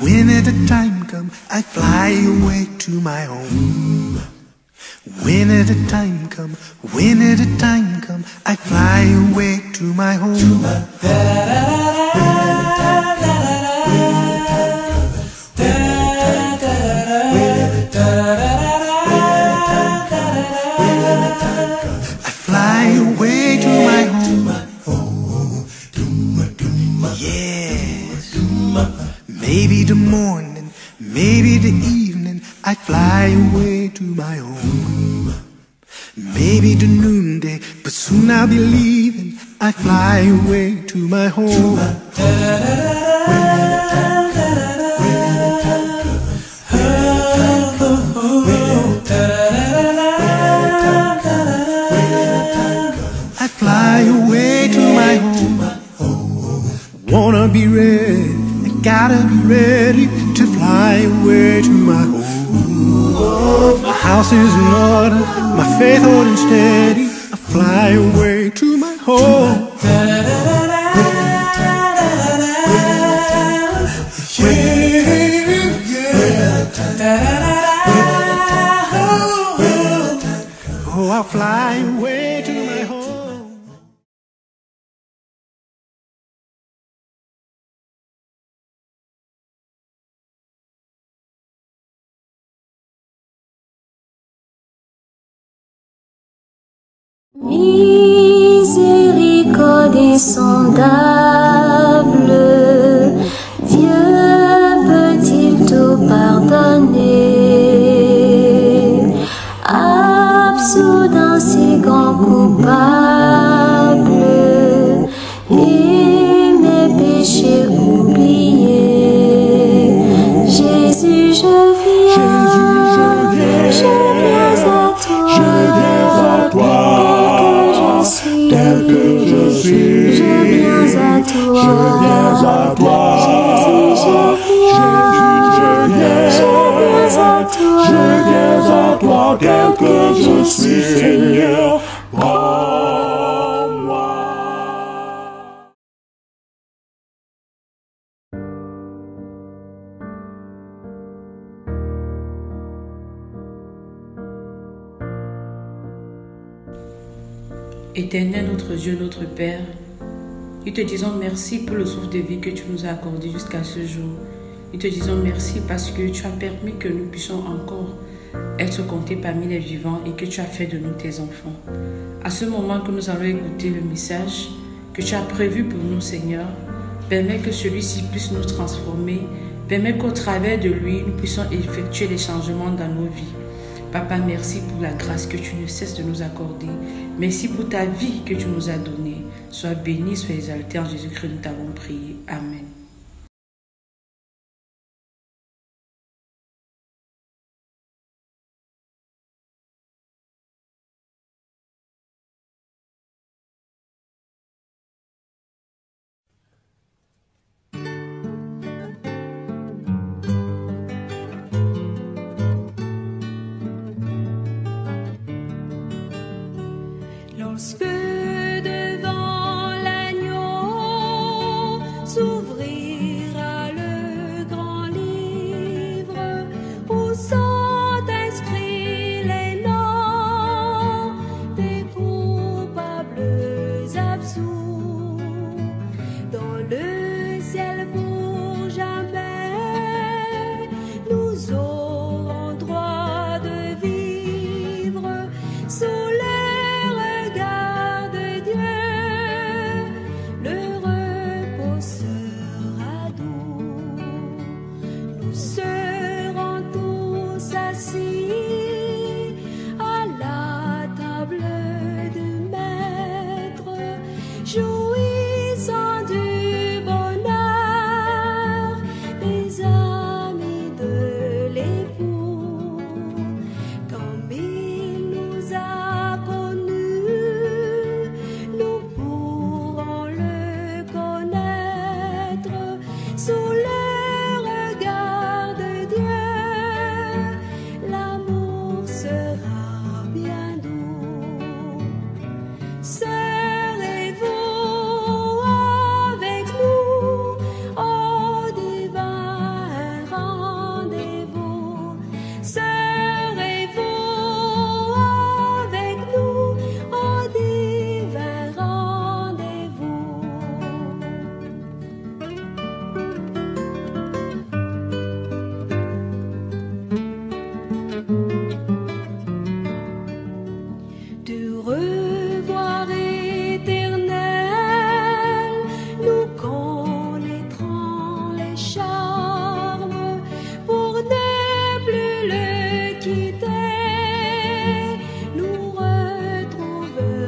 When the time comes, I fly away to my home. When the time comes, I fly away to my home. I fly away to my home. Yes. Maybe the morning, maybe the evening, I fly away to my home. Maybe the noonday, but soon I'll be leaving. I fly away to my home. I fly away to my home. Wanna be ready, I gotta be ready to fly away to my home. My house is in order, my faith holding steady. I fly away to my home. Oh, I'll fly away to my home. Miséricorde insondable, Dieu peut-il tout pardonner? Absous d'un si grand coupable, et mes péchés oubliés. Jésus, je viens à toi. Tel que je suis, je viens à toi. Jésus, je viens à toi, tel que je suis, Seigneur, prends-moi. Éternel, notre Dieu, notre Père, nous te disons merci pour le souffle de vie que tu nous as accordé jusqu'à ce jour. Nous te disons merci parce que tu as permis que nous puissions encore être comptés parmi les vivants et que tu as fait de nous tes enfants. À ce moment que nous allons écouter le message que tu as prévu pour nous, Seigneur, permets que celui-ci puisse nous transformer, permets qu'au travers de lui, nous puissions effectuer les changements dans nos vies. Papa, merci pour la grâce que tu ne cesses de nous accorder. Merci pour ta vie que tu nous as donnée. Sois béni, sois exalté en Jésus-Christ, nous t'avons prié. Amen. Lorsque devant l'agneau s'ouvrira le grand livre où sont inscrits les noms des coupables absous, dans le ciel pour jamais nous aurons droit de vivre sous le jouissant du bonheur des amis de l'époux, comme il nous a connus, nous pourrons le connaître sous le regard de Dieu. L'amour sera bien doux. Serrez-vous revoir éternel, nous connaîtrons les charmes pour ne plus le quitter. Nous retrouverons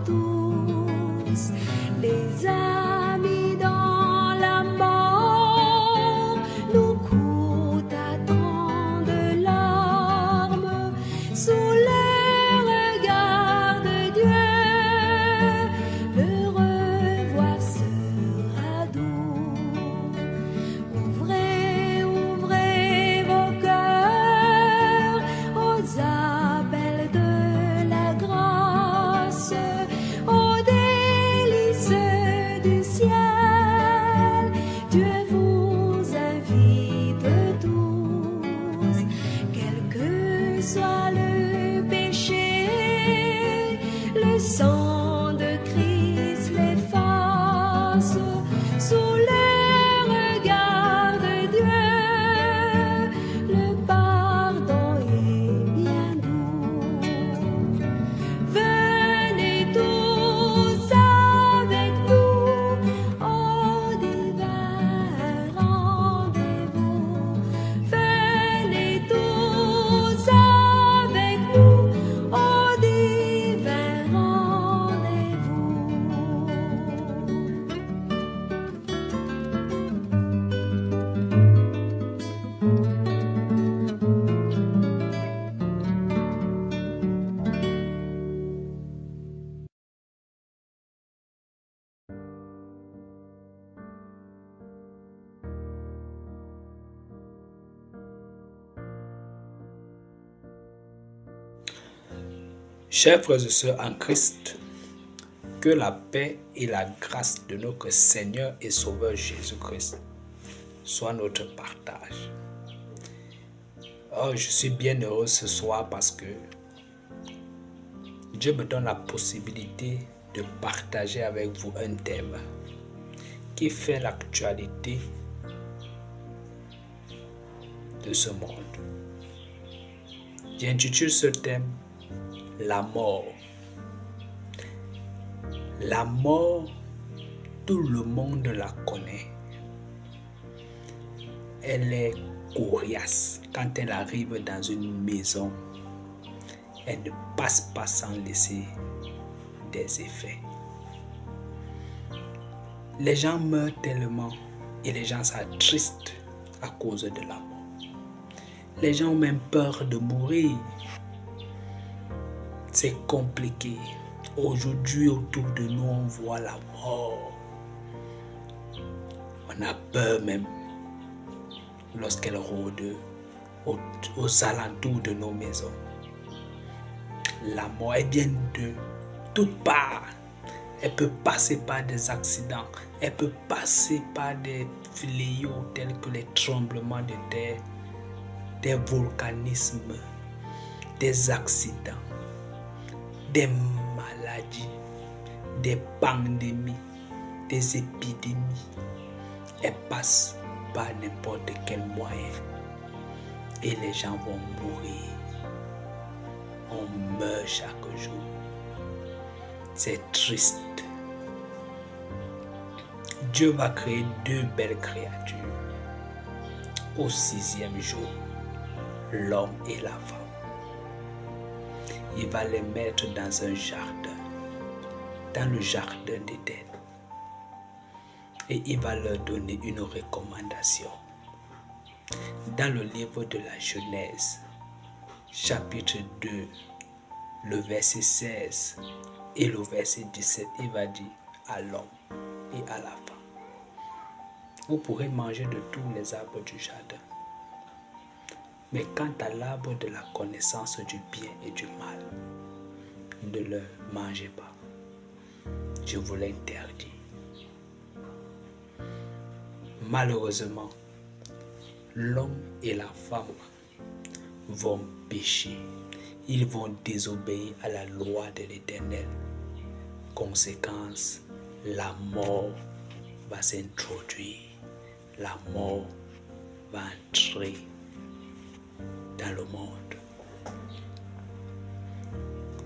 tous les amis dans la mort. Nous courent à tant de larmes sous le regard de Dieu. Le revoir sera doux. Ouvrez, ouvrez vos cœurs aux appels de la grâce, aux délices du ciel. Dieu vous invite tous, quel que soit le péché, le sang de Christ l'efface. Sous le regard de Dieu, le pardon est bien doux. Venez tous avec nous au divin rendez-vous. Venez tous avec nous au divin rendez-vous. Chers frères et sœurs en Christ, que la paix et la grâce de notre Seigneur et Sauveur Jésus-Christ soient notre partage. Oh, je suis bien heureux ce soir parce que Dieu me donne la possibilité de partager avec vous un thème qui fait l'actualité de ce monde. J'intitule ce thème la mort. La mort, tout le monde la connaît. Elle est coriace. Quand elle arrive dans une maison, elle ne passe pas sans laisser des effets. Les gens meurent tellement et les gens s'attristent à cause de la mort. Les gens ont même peur de mourir. C'est compliqué. Aujourd'hui, autour de nous, on voit la mort. On a peur même lorsqu'elle rôde aux alentours de nos maisons. La mort, elle vient de toutes parts. Elle peut passer par des accidents. Elle peut passer par des fléaux tels que les tremblements de terre, des volcanismes, des accidents, des maladies, des pandémies, des épidémies. Elles passent par n'importe quel moyen et les gens vont mourir. On meurt chaque jour. C'est triste. Dieu va créer deux belles créatures au 6e jour, l'homme et la femme. Il va les mettre dans un jardin, dans le jardin d'Éden. Et il va leur donner une recommandation. Dans le livre de la Genèse, chapitre 2, le verset 16 et le verset 17, il va dire à l'homme et à la femme: vous pourrez manger de tous les arbres du jardin. Mais quant à l'arbre de la connaissance du bien et du mal, ne le mangez pas. Je vous l'interdis. Malheureusement, l'homme et la femme vont pécher. Ils vont désobéir à la loi de l'Éternel. Conséquence, la mort va s'introduire. La mort va entrer dans le monde.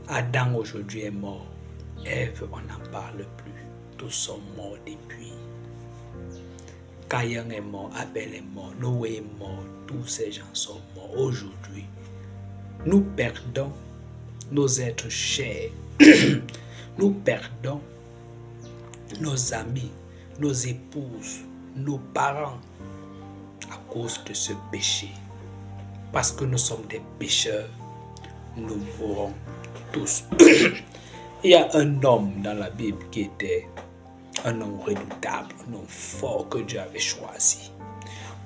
Adam aujourd'hui est mort. Ève, on n'en parle plus. Tous sont morts depuis. Caïn est mort, Abel est mort, Noé est mort. Tous ces gens sont morts. Aujourd'hui, nous perdons nos êtres chers. Nous perdons nos amis, nos épouses, nos parents à cause de ce péché. Parce que nous sommes des pécheurs, nous mourrons tous. Il y a un homme dans la Bible qui était un homme redoutable, un homme fort que Dieu avait choisi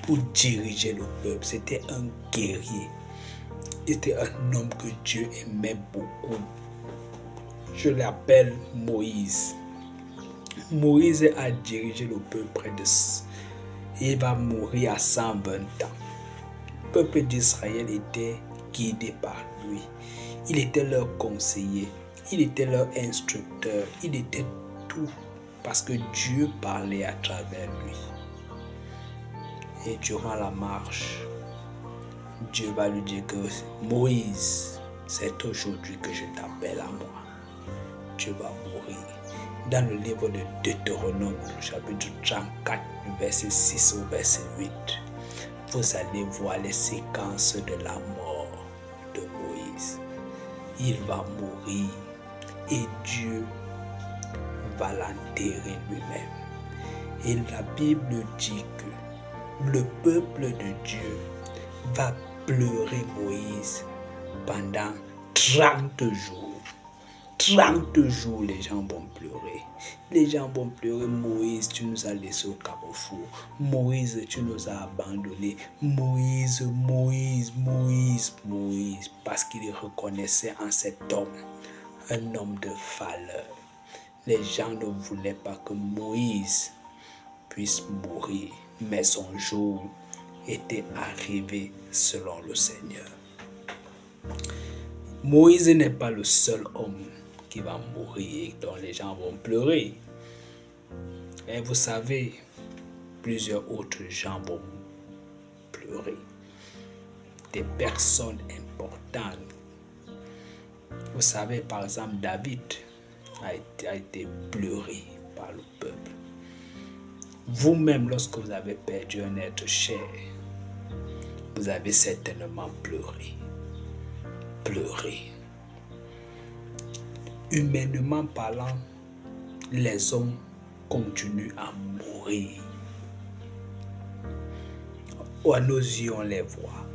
pour diriger le peuple. C'était un guerrier. C'était un homme que Dieu aimait beaucoup. Je l'appelle Moïse. Moïse a dirigé le peuple près de... Il va mourir à 120 ans. Le peuple d'Israël était guidé par lui. Il était leur conseiller. Il était leur instructeur. Il était tout. Parce que Dieu parlait à travers lui. Et durant la marche, Dieu va lui dire que Moïse, c'est aujourd'hui que je t'appelle à moi. Tu vas mourir. Dans le livre de Deutéronome, chapitre 34, verset 6 au verset 8, vous allez voir les séquences de la mort de Moïse. Il va mourir et Dieu va l'enterrer lui-même. Et la Bible dit que le peuple de Dieu va pleurer Moïse pendant 30 jours. 30 jours, les gens vont pleurer. Les gens vont pleurer. Moïse, tu nous as laissés au carrefour. Moïse, tu nous as abandonnés. Moïse, Moïse, Moïse, Moïse. Parce qu'il reconnaissait en cet homme un homme de valeur. Les gens ne voulaient pas que Moïse puisse mourir. Mais son jour était arrivé selon le Seigneur. Moïse n'est pas le seul homme qui va mourir, dont les gens vont pleurer. Et vous savez, plusieurs autres gens vont pleurer. Des personnes importantes. Vous savez, par exemple, David a été pleuré par le peuple. Vous-même, lorsque vous avez perdu un être cher, vous avez certainement pleuré. Pleuré. Humainement parlant, les hommes continuent à mourir. À nos yeux, on les voit.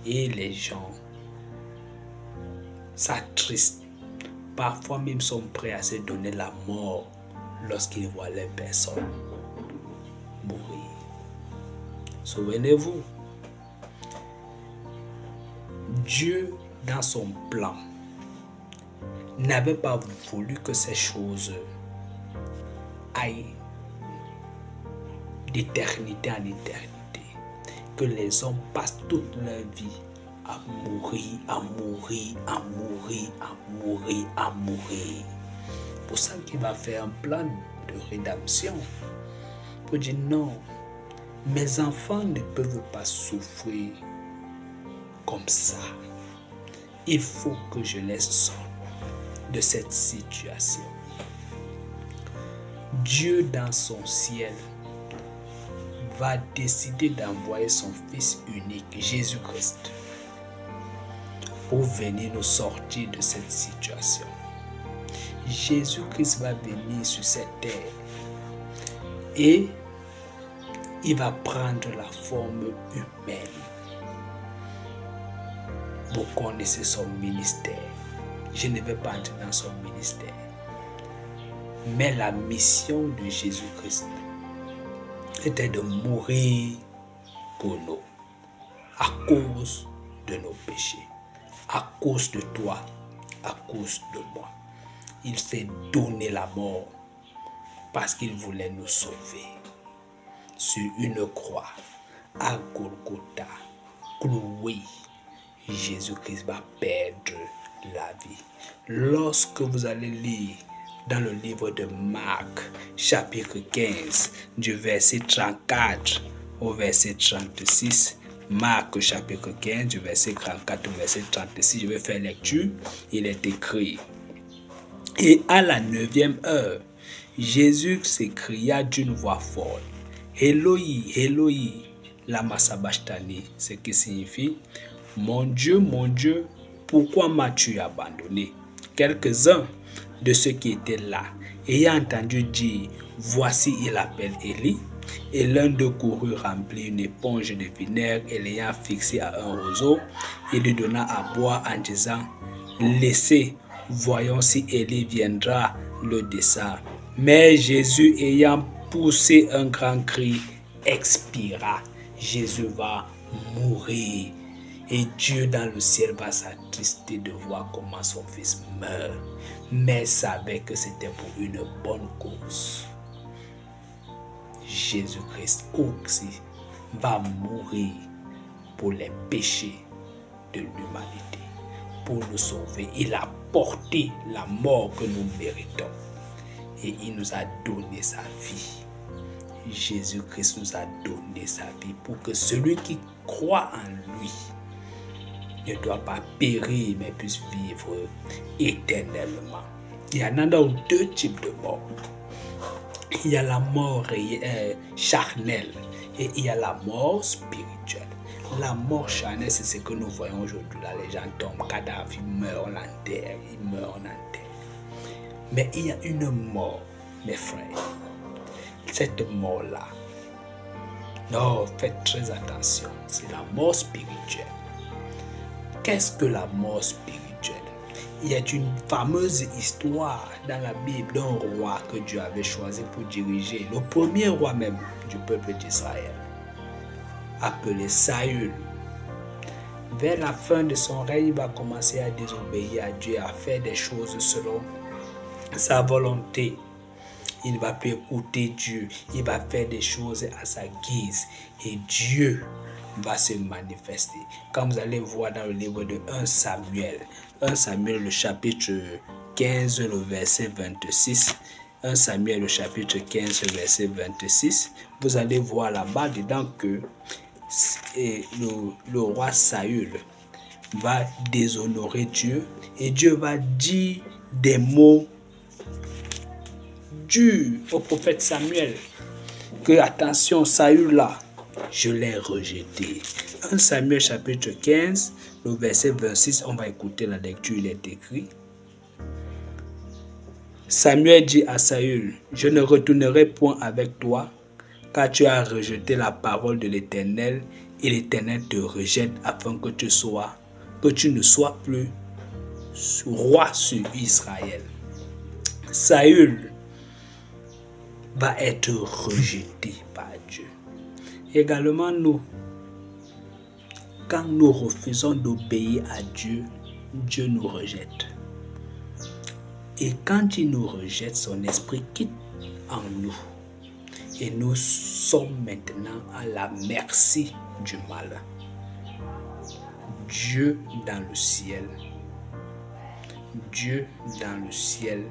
Et les gens s'attristent. Parfois même sont prêts à se donner la mort lorsqu'ils voient les personnes mourir. Souvenez-vous, Dieu, dans son plan, n'avait pas voulu que ces choses aillent d'éternité en éternité, que les hommes passent toute leur vie à mourir, à mourir, à mourir, à mourir, à mourir. Pour ça qu'il va faire un plan de rédemption, pour dire non, mes enfants ne peuvent pas souffrir comme ça. Il faut que je les sorte de cette situation. Dieu dans son ciel va décider d'envoyer son Fils unique, Jésus-Christ, pour venir nous sortir de cette situation. Jésus-Christ va venir sur cette terre et il va prendre la forme humaine. Vous connaissez son ministère. Je ne vais pas entrer dans son ministère. Mais la mission de Jésus-Christ était de mourir pour nous, à cause de nos péchés, à cause de toi, à cause de moi. Il s'est donné la mort parce qu'il voulait nous sauver. Sur une croix, à Golgotha, cloué, Jésus-Christ va perdre la vie. Lorsque vous allez lire dans le livre de Marc, chapitre 15, du verset 34 au verset 36, Marc chapitre 15, du verset 34 au verset 36, je vais faire lecture. Il est écrit: Et à la 9e heure, Jésus s'écria d'une voix forte: Eloi, Eloi, lama sabachthani, ce qui signifie: mon Dieu, pourquoi m'as-tu abandonné? Quelques-uns de ceux qui étaient là, ayant entendu dire: voici, il appelle Élie, et l'un d'eux courut remplir une éponge de vinaigre et l'ayant fixé à un roseau, il lui donna à boire en disant: laissez, voyons si Élie viendra le descendre. Mais Jésus, ayant poussé un grand cri, expira. Jésus va mourir. Et Dieu dans le ciel va s'attrister de voir comment son fils meurt. Mais savait que c'était pour une bonne cause. Jésus-Christ aussi va mourir pour les péchés de l'humanité, pour nous sauver. Il a porté la mort que nous méritons et il nous a donné sa vie. Jésus-Christ nous a donné sa vie pour que celui qui croit en lui ne doit pas périr mais puisse vivre éternellement. Il y en a donc deux types de mort. Il y a la mort charnelle et il y a la mort spirituelle. La mort charnelle, c'est ce que nous voyons aujourd'hui. Là, les gens tombent, cadavres, ils meurent, on l'enterre, ils meurent, on enterre. Mais il y a une mort, mes frères. Cette mort-là, non, faites très attention, c'est la mort spirituelle. Qu'est-ce que la mort spirituelle? Il y a une fameuse histoire dans la Bible d'un roi que Dieu avait choisi pour diriger, le premier roi même du peuple d'Israël, appelé Saül. Vers la fin de son règne, il va commencer à désobéir à Dieu, à faire des choses selon sa volonté. Il ne va plus écouter Dieu, il va faire des choses à sa guise et Dieu va se manifester. Comme vous allez voir dans le livre de 1 Samuel, le chapitre 15, le verset 26, 1 Samuel, le chapitre 15, le verset 26, vous allez voir là-bas dedans que le roi Saül va déshonorer Dieu et Dieu va dire des mots durs au prophète Samuel que attention, Saül là, je l'ai rejeté. 1 Samuel chapitre 15, le verset 26, on va écouter la lecture, il est écrit. Samuel dit à Saül: je ne retournerai point avec toi, car tu as rejeté la parole de l'Éternel, et l'Éternel te rejette afin que tu ne sois plus roi sur Israël. Saül va être rejeté par Dieu. Également nous, quand nous refusons d'obéir à Dieu, Dieu nous rejette. Et quand il nous rejette, son esprit quitte en nous. Et nous sommes maintenant à la merci du mal. Dieu dans le ciel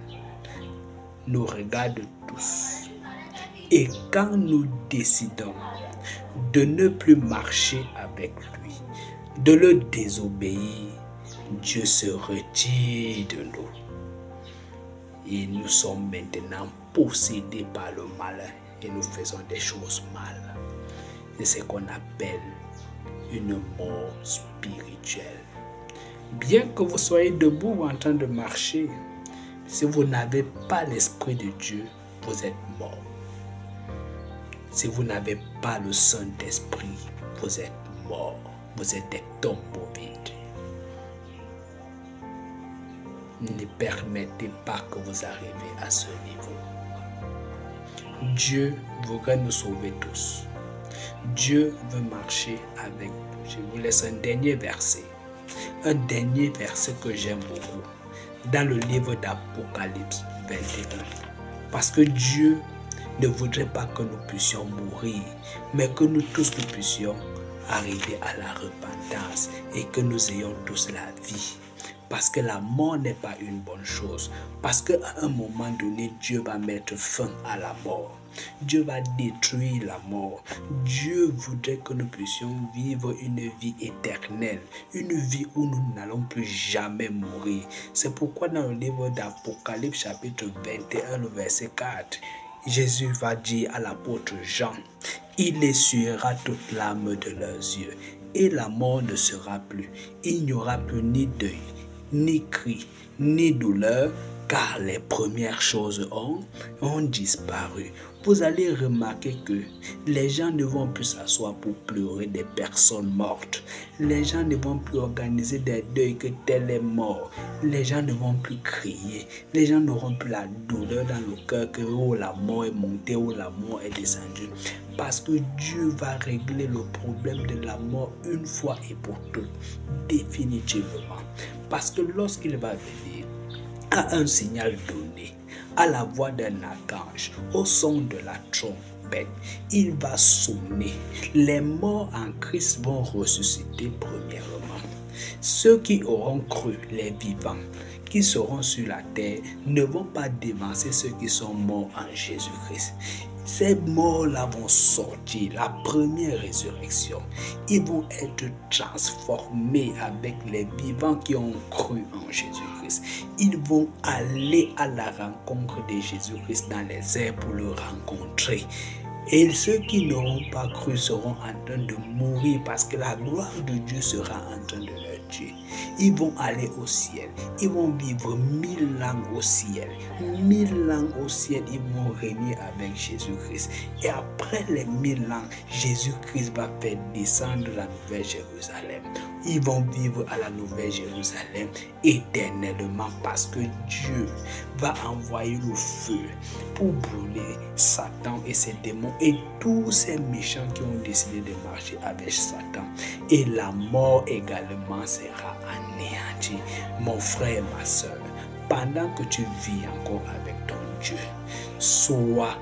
nous regarde tous. Et quand nous décidons de ne plus marcher avec lui, de le désobéir, Dieu se retire de nous. Et nous sommes maintenant possédés par le mal et nous faisons des choses mal. C'est ce qu'on appelle une mort spirituelle. Bien que vous soyez debout ou en train de marcher, si vous n'avez pas l'Esprit de Dieu, vous êtes mort. Si vous n'avez pas le Saint-Esprit, vous êtes mort. Vous êtes des tombeaux vides. Ne permettez pas que vous arriviez à ce niveau. Dieu voudrait nous sauver tous. Dieu veut marcher avec nous. Je vous laisse un dernier verset. Un dernier verset que j'aime beaucoup. Dans le livre d'Apocalypse 21. Parce que Dieu ne voudrait pas que nous puissions mourir, mais que nous tous nous puissions arriver à la repentance et que nous ayons tous la vie. Parce que la mort n'est pas une bonne chose. Parce qu'à un moment donné, Dieu va mettre fin à la mort. Dieu va détruire la mort. Dieu voudrait que nous puissions vivre une vie éternelle, une vie où nous n'allons plus jamais mourir. C'est pourquoi dans le livre d'Apocalypse chapitre 21, le verset 4, Jésus va dire à l'apôtre Jean, il essuiera toute larme de leurs yeux et la mort ne sera plus. Il n'y aura plus ni deuil, ni cri, ni douleur, car les premières choses ont disparu. Vous allez remarquer que les gens ne vont plus s'asseoir pour pleurer des personnes mortes. Les gens ne vont plus organiser des deuils que tel est mort. Les gens ne vont plus crier. Les gens n'auront plus la douleur dans le cœur que oh, la mort est montée ou la mort est descendue. Parce que Dieu va régler le problème de la mort une fois et pour toutes, définitivement. Parce que lorsqu'il va venir, à un signal donné, à la voix d'un archange, au son de la trompette, il va sonner. Les morts en Christ vont ressusciter premièrement. Ceux qui auront cru, les vivants, qui seront sur la terre, ne vont pas dévancer ceux qui sont morts en Jésus-Christ. Ces morts-là vont sortir, la première résurrection. Ils vont être transformés avec les vivants qui ont cru en Jésus-Christ. Ils vont aller à la rencontre de Jésus-Christ dans les airs pour le rencontrer. Et ceux qui n'auront pas cru seront en train de mourir parce que la gloire de Dieu sera en train de leur tuer. Ils vont aller au ciel. Ils vont vivre 1000 ans au ciel. 1000 ans au ciel, ils vont régner avec Jésus-Christ. Et après les 1000 ans, Jésus-Christ va faire descendre la nouvelle Jérusalem. Ils vont vivre à la nouvelle Jérusalem éternellement parce que Dieu va envoyer le feu pour brûler Satan et ses démons et tous ces méchants qui ont décidé de marcher avec Satan. Et la mort également sera anéantie. Mon frère, ma soeur, pendant que tu vis encore avec ton Dieu, sois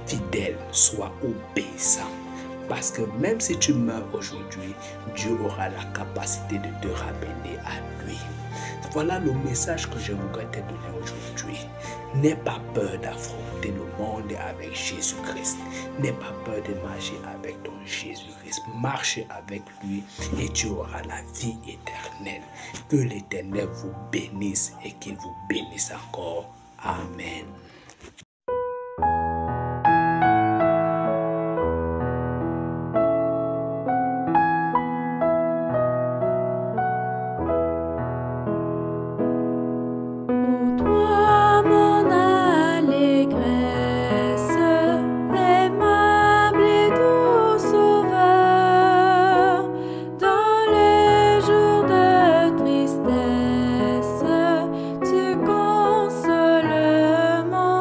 fidèle, sois obéissant. Parce que même si tu meurs aujourd'hui, Dieu aura la capacité de te ramener à lui. Voilà le message que je voudrais te donner aujourd'hui. N'aie pas peur d'affronter le monde avec Jésus-Christ. N'aie pas peur de marcher avec ton Jésus-Christ. Marche avec lui et tu auras la vie éternelle. Que l'Éternel vous bénisse et qu'il vous bénisse encore. Amen. Tu consoles mon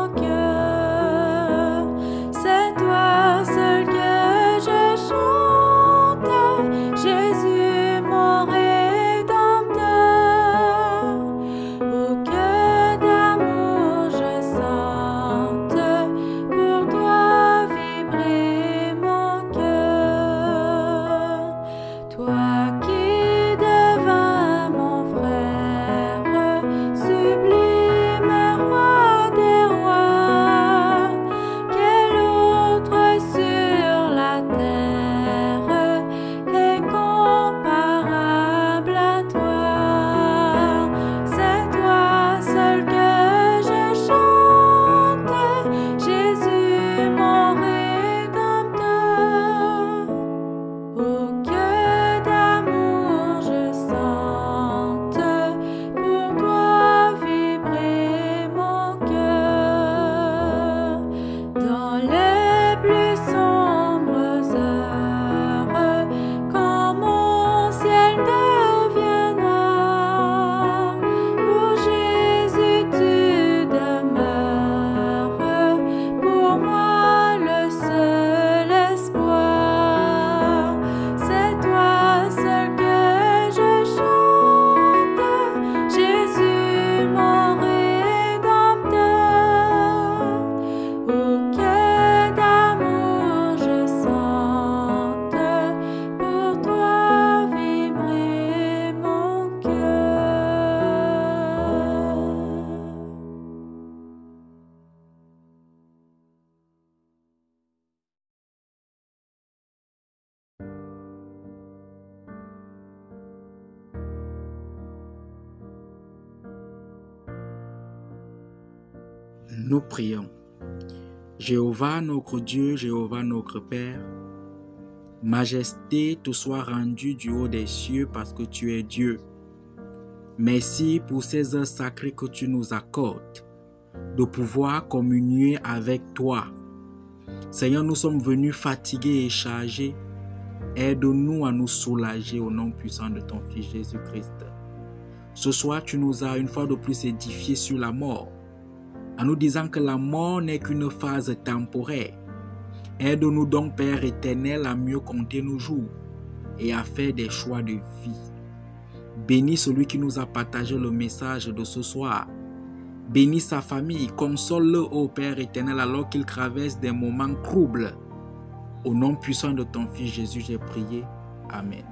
Nous prions. Jéhovah notre Dieu, Jéhovah notre Père, majesté te soit rendue du haut des cieux parce que tu es Dieu. Merci pour ces heures sacrées que tu nous accordes, de pouvoir communier avec toi. Seigneur, nous sommes venus fatigués et chargés. Aide-nous à nous soulager au nom puissant de ton Fils Jésus-Christ. Ce soir, tu nous as une fois de plus édifiés sur la mort, en nous disant que la mort n'est qu'une phase temporaire. Aide-nous donc, Père éternel, à mieux compter nos jours et à faire des choix de vie. Bénis celui qui nous a partagé le message de ce soir. Bénis sa famille, console-le, ô Père éternel, alors qu'il traverse des moments troubles. Au nom puissant de ton Fils Jésus, j'ai prié. Amen.